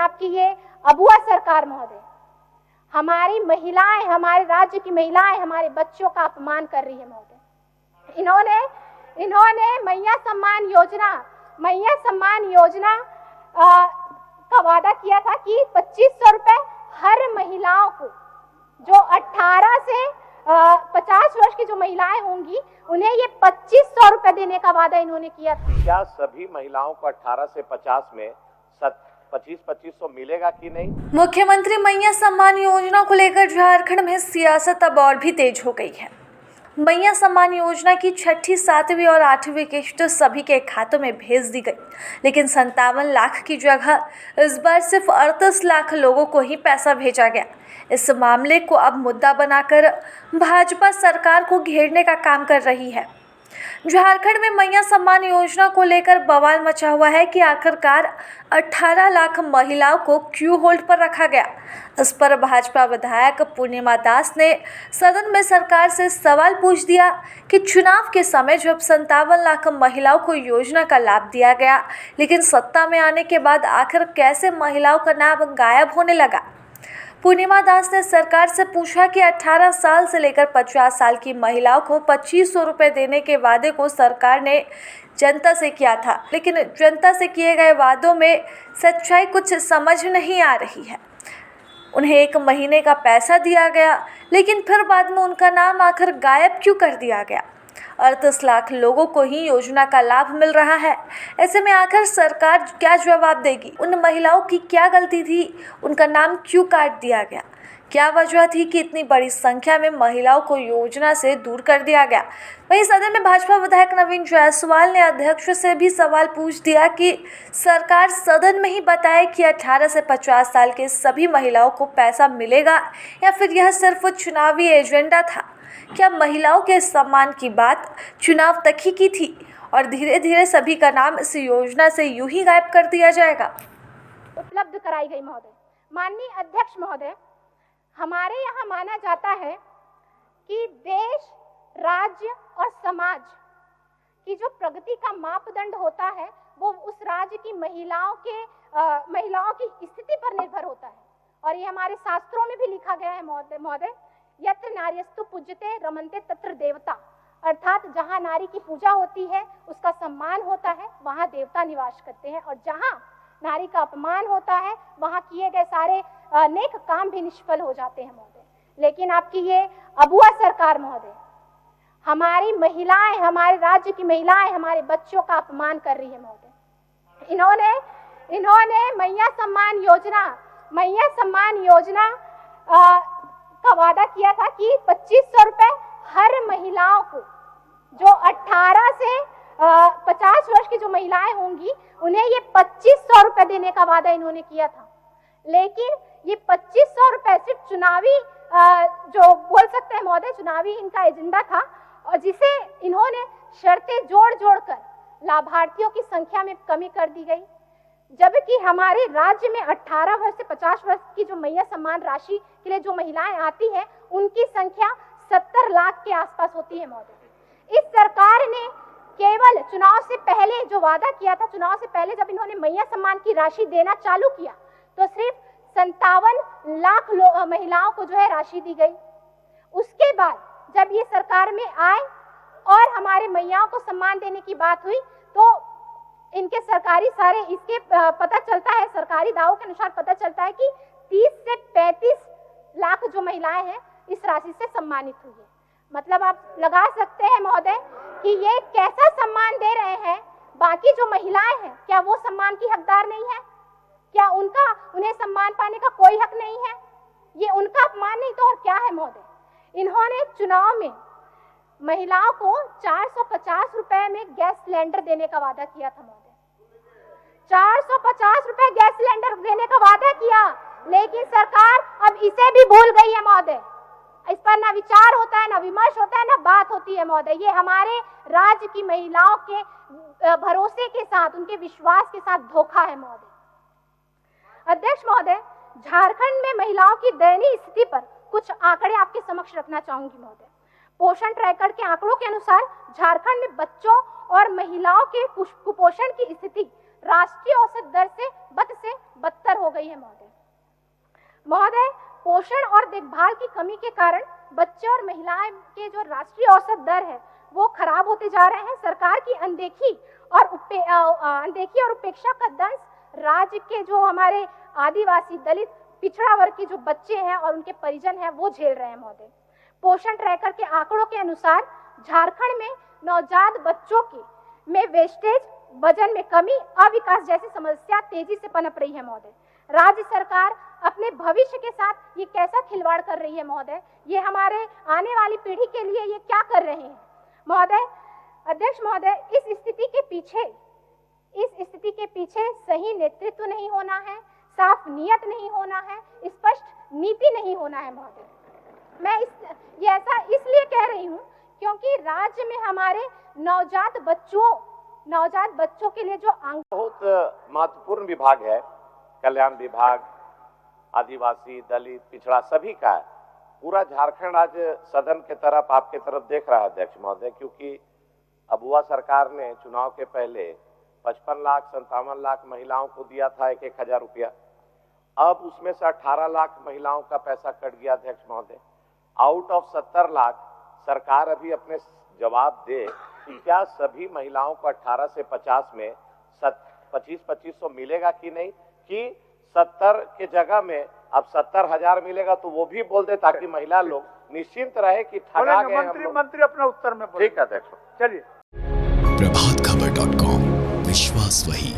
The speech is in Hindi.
आपकी ये अबुआ सरकार महोदय हमारी महिलाएं, हमारे राज्य की महिलाएं, हमारे बच्चों का अपमान कर रही है महोदय। इन्होंने मैया सम्मान योजना का वादा किया था कि 2500 रुपए हर महिलाओं को, जो 18 से 50 वर्ष की जो महिलाएं होंगी उन्हें ये 2500 रुपए देने का वादा इन्होंने किया था। क्या सभी महिलाओं को 18 से 50 में 2500 मिलेगा कि नहीं? मुख्यमंत्री मैया सम्मान योजना को लेकर झारखंड में सियासत अब और भी तेज हो गई है। मैया सम्मान योजना की 6ठी, 7वीं और 8वीं किस्त सभी के खातों में भेज दी गई, लेकिन 57 लाख की जगह इस बार सिर्फ 38 लाख लोगों को ही पैसा भेजा गया। इस मामले को अब मुद्दा बनाकर भाजपा सरकार को घेरने का काम कर रही है। झारखंड में मैया सम्मान योजना को लेकर बवाल मचा हुआ है कि आखिरकार 18 लाख महिलाओं को क्यों होल्ड पर रखा गया। इस पर भाजपा विधायक पूर्णिमा दास ने सदन में सरकार से सवाल पूछ दिया कि चुनाव के समय जब 57 लाख महिलाओं को योजना का लाभ दिया गया, लेकिन सत्ता में आने के बाद आखिर कैसे महिलाओं का नाम गायब होने लगा। पूर्णिमा दास ने सरकार से पूछा कि 18 साल से लेकर 50 साल की महिलाओं को 2500 रुपये देने के वादे को सरकार ने जनता से किया था, लेकिन जनता से किए गए वादों में सच्चाई कुछ समझ नहीं आ रही है। उन्हें 1 महीने का पैसा दिया गया, लेकिन फिर बाद में उनका नाम आखिर गायब क्यों कर दिया गया। 38 लाख लोगों को ही योजना का लाभ मिल रहा है। ऐसे में आखिर सरकार क्या जवाब देगी? उन महिलाओं की क्या गलती थी? उनका नाम क्यों काट दिया गया? क्या वजह थी कि इतनी बड़ी संख्या में महिलाओं को योजना से दूर कर दिया गया? वहीं सदन में भाजपा विधायक नवीन जायसवाल ने अध्यक्ष से भी सवाल पूछ दिया कि सरकार सदन में ही बताए कि 18 से 50 साल के सभी महिलाओं को पैसा मिलेगा या फिर यह सिर्फ चुनावी एजेंडा था। क्या महिलाओं के सम्मान की बात चुनाव तक ही की थी और धीरे धीरे सभी का नाम इस योजना से यूं ही गायब कर दिया जाएगा? उपलब्ध कराई गई महोदय। माननीय अध्यक्ष महोदय, हमारे यहाँ माना जाता है कि देश, राज्य और समाज की जो प्रगति का मापदंड होता है वो उस राज्य की महिलाओं की स्थिति पर निर्भर होता है। और ये हमारे शास्त्रों में भी लिखा गया है महोदय, यत्र नार्यस्तु पूज्यते रमन्ते तत्र देवता, अर्थात जहाँ नारी की पूजा होती है, उसका सम्मान होता है, वहाँ देवता निवास करते हैं, और जहाँ नारी का अपमान होता है वहाँ किए गए सारे नेक काम भी निष्फल हो जाते हैं महोदय। लेकिन आपकी ये अबुआ सरकार महोदय हमारी महिलाएं, हमारे राज्य की महिलाएं, हमारे बच्चों का अपमान कर रही है महोदय। इन्होंने मैया सम्मान योजना का वादा किया था कि 2500 रुपए हर महिलाओं को, जो 18 से 50 वर्ष की जो महिलाएं होंगी उन्हें ये 2500 रुपए देने का वादा इन्होंने किया था। लेकिन ये 2500 रुपए सिर्फ चुनावी जो बोल सकते हैं महोदय, चुनावी इनका एजेंडा था, और जिसे इन्होंने शर्तें जोड़ कर लाभार्थियों की संख्या में कमी कर दी गई। जबकि हमारे राज्य में 18 वर्ष से 50 वर्ष की जो मैया सम्मान राशि के लिए जो महिलाएं आती हैं उनकी संख्या 70 लाख के आसपास होती है महोदय। इस सरकार ने केवल चुनाव से पहले जो वादा किया था, चुनाव से पहले जब इन्होंने मैया सम्मान की राशि देना चालू किया तो सिर्फ 57 लाख महिलाओं को जो है राशि दी गई। उसके बाद जब ये सरकार में आए और हमारे मैयाओं को सम्मान देने की बात हुई तो इनके सरकारी सारे इसके पता चलता है, सरकारी दावों के अनुसार पता चलता है कि 30 से 35 लाख जो महिलाएं हैं इस राशि से सम्मानित हुई है। मतलब आप लगा सकते हैं महोदय कि ये कैसा सम्मान दे रहे हैं। बाकी जो महिलाएं हैं क्या वो सम्मान की हकदार नहीं है? क्या उन्हें सम्मान पाने का कोई हक नहीं है? ये उनका अपमान नहीं तो और क्या है महोदय। इन्होंने चुनाव में महिलाओं को 450 रुपए में गैस सिलेंडर देने का वादा किया था महोदय। 450 रुपए गैस सिलेंडर देने का वादा किया, लेकिन सरकार अब इसे भी भूल गई है महोदय। इस पर ना विचार होता है, ना विमर्श होता है, ना बात होती है महोदय। ये हमारे राज्य की महिलाओं के भरोसे के साथ, उनके विश्वास के साथ धोखा है महोदय। अध्यक्ष महोदय, झारखंड में महिलाओं की दयनीय स्थिति पर कुछ आंकड़े आपके समक्ष रखना चाहूंगी महोदय। पोषण ट्रैकर के आंकड़ों के अनुसार झारखंड में बच्चों और महिलाओं के कुपोषण की स्थिति राष्ट्रीय औसत दर से बदतर हो गई है महोदय। पोषण और देखभाल की कमी के कारण बच्चे और महिलाएं के जो राष्ट्रीय औसत दर है वो खराब होते जा रहे हैं। सरकार की अनदेखी और उपेक्षा का दंश राज्य के जो हमारे आदिवासी, दलित, पिछड़ा वर्ग के जो बच्चे हैं और उनके परिजन हैं वो झेल रहे हैं महोदय। पोषण ट्रैकर के आंकड़ों के अनुसार झारखंड में नवजात बच्चों में वेस्टेज, वजन में कमी, अविकास जैसी समस्या तेजी से पनप रही है महोदय। राज्य सरकार अपने भविष्य के साथ ये कैसा खिलवाड़ कर रही है महोदय? ये हमारे आने वाली पीढ़ी के लिए ये क्या कर रहे हैं महोदय? अध्यक्ष महोदय, इस स्थिति के पीछे सही नेतृत्व नहीं होना है, साफ नियत नहीं होना है, स्पष्ट नीति नहीं होना है महोदय। मैं ये ऐसा इसलिए कह रही हूँ क्योंकि राज्य में हमारे नवजात बच्चों के लिए जो बहुत महत्वपूर्ण विभाग है, कल्याण विभाग, आदिवासी, दलित, पिछड़ा सभी का है। पूरा झारखंड आज सदन के तरफ, आपके तरफ देख रहा है अध्यक्ष महोदय, क्योंकि अबुआ सरकार ने चुनाव के पहले 55 लाख 57 लाख महिलाओं को दिया था 1,000 रुपया। अब उसमें से 18 लाख महिलाओं का पैसा कट गया अध्यक्ष महोदय। आउट ऑफ 70 लाख सरकार अभी अपने जवाब दे कि क्या सभी महिलाओं को 18 से 50 में 2500 मिलेगा कि नहीं, कि 70 के जगह में अब 70,000 मिलेगा, तो वो भी बोल दे ताकि महिला लोग निश्चिंत रहे कि ठगा गए हम लोग। मंत्री अपना उत्तर में ठीक है अध्यक्ष। चलिए। प्रभातखबर.com, विश्वास वही।